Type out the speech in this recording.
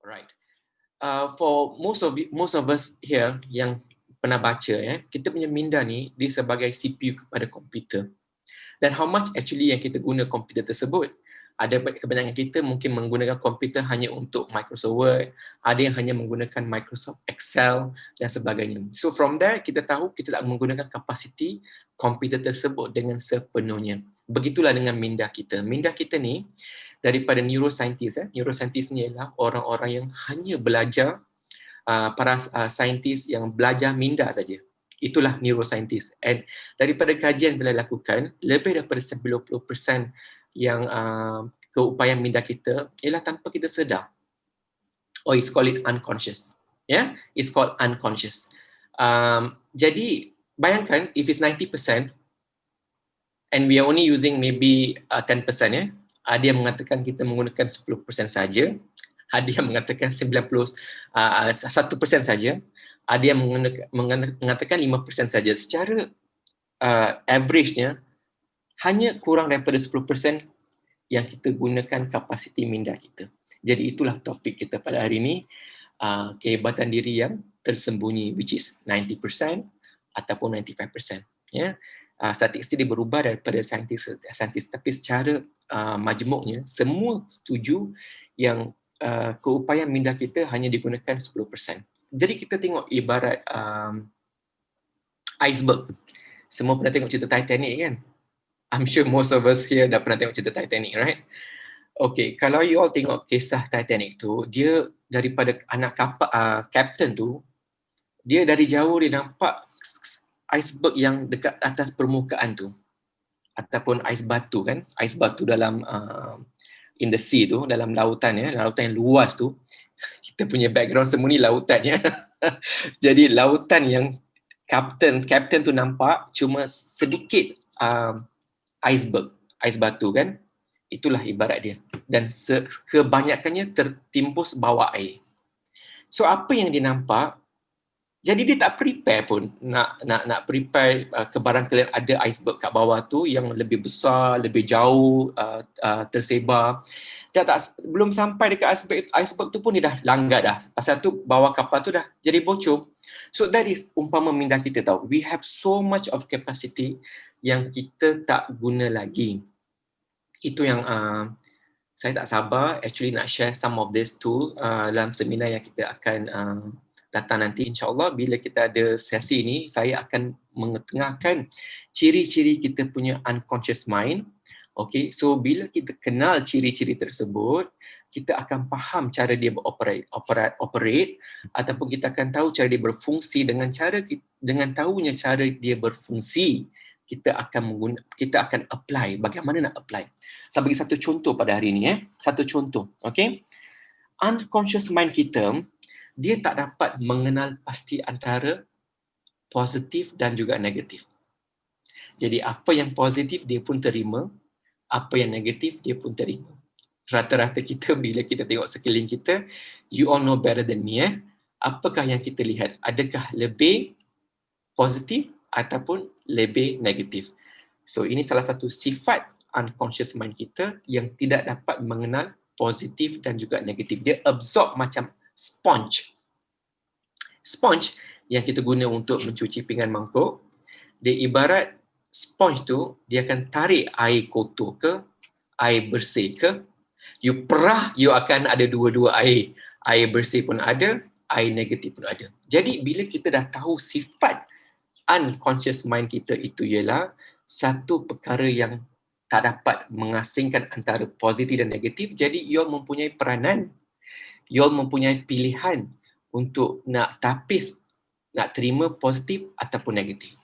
Alright. For most of us here yang pernah baca, kita punya minda ni dia sebagai CPU kepada komputer. Dan how much actually yang kita guna komputer tersebut? Ada kebanyakan kita mungkin menggunakan komputer hanya untuk Microsoft Word, ada yang hanya menggunakan Microsoft Excel dan sebagainya. So from there kita tahu kita tak menggunakan kapasiti komputer tersebut dengan sepenuhnya. Begitulah dengan minda kita. Minda kita ni daripada neuroscientist. Neuroscientist ni ialah orang-orang yang hanya belajar, para saintis yang belajar minda saja. Itulah neuroscientist. And daripada kajian yang telah dilakukan, lebih daripada 90% yang keupayaan minda kita ialah tanpa kita sedar. Or it's called it unconscious. It's called unconscious. Jadi bayangkan if it's 90% and we are only using maybe 10%, ada yang mengatakan kita menggunakan 10% saja, ada yang mengatakan 1% saja, ada yang mengatakan 5% saja. Secara average-nya hanya kurang daripada 10% yang kita gunakan kapasiti minda kita. Jadi itulah topik kita pada hari ini, kehebatan diri yang tersembunyi, which is 90% ataupun 95%. Statistik dia berubah daripada saintis, tapi secara majmuknya semua setuju yang keupayaan minda kita hanya digunakan 10%. Jadi kita tengok ibarat iceberg. Semua pernah tengok cerita Titanic kan? I'm sure most of us here dah pernah tengok cerita Titanic, right? Okay, kalau you all tengok kisah Titanic tu, dia daripada anak kapal, captain tu, dia dari jauh dia nampak iceberg yang dekat atas permukaan tu. Ataupun ais batu kan? Ais batu dalam in the sea tu, dalam lautan lautan yang luas tu. Kita punya background semua ni lautan Jadi lautan yang captain tu nampak cuma sedikit iceberg, ais batu kan. Itulah ibarat dia. Dan kebanyakannya tertimbus bawah air. So apa yang dia nampak, jadi dia tak prepare pun nak prepare kebarang kalian ada iceberg kat bawah tu yang lebih besar, lebih jauh tersebar. Belum sampai dekat iceberg tu pun dia dah langgar dah. Pasal tu bawah kapal tu dah jadi bocor. So that is umpama minda kita tahu. We have so much of capacity yang kita tak guna lagi. Itu yang saya tak sabar actually nak share some of this tool dalam seminar yang kita akan datang nanti, insyaAllah bila kita ada sesi ini, saya akan mengetengahkan ciri-ciri kita punya unconscious mind. Okay, so bila kita kenal ciri-ciri tersebut, kita akan faham cara dia operate ataupun kita akan tahu cara dia berfungsi. Dengan tahunya cara dia berfungsi, kita akan apply. Bagaimana nak apply? Saya bagi satu contoh pada hari ini. Satu contoh, okay? Unconscious mind kita, dia tak dapat mengenal pasti antara positif dan juga negatif. Jadi apa yang positif dia pun terima, apa yang negatif dia pun terima. Rata-rata kita bila kita tengok sekeliling kita, you all know better than me, apakah yang kita lihat? Adakah lebih positif ataupun lebih negatif? So ini salah satu sifat unconscious mind kita yang tidak dapat mengenal positif dan juga negatif. Dia absorb macam sponge. Sponge yang kita guna untuk mencuci pinggan mangkuk, dia ibarat sponge tu, dia akan tarik air kotor ke, air bersih ke. You perah, you akan ada dua-dua air. Air bersih pun ada, air negatif pun ada. Jadi bila kita dah tahu sifat unconscious mind kita itu ialah satu perkara yang tak dapat mengasingkan antara positif dan negatif, jadi you mempunyai peranan, you mempunyai pilihan untuk nak tapis, nak terima positif ataupun negatif.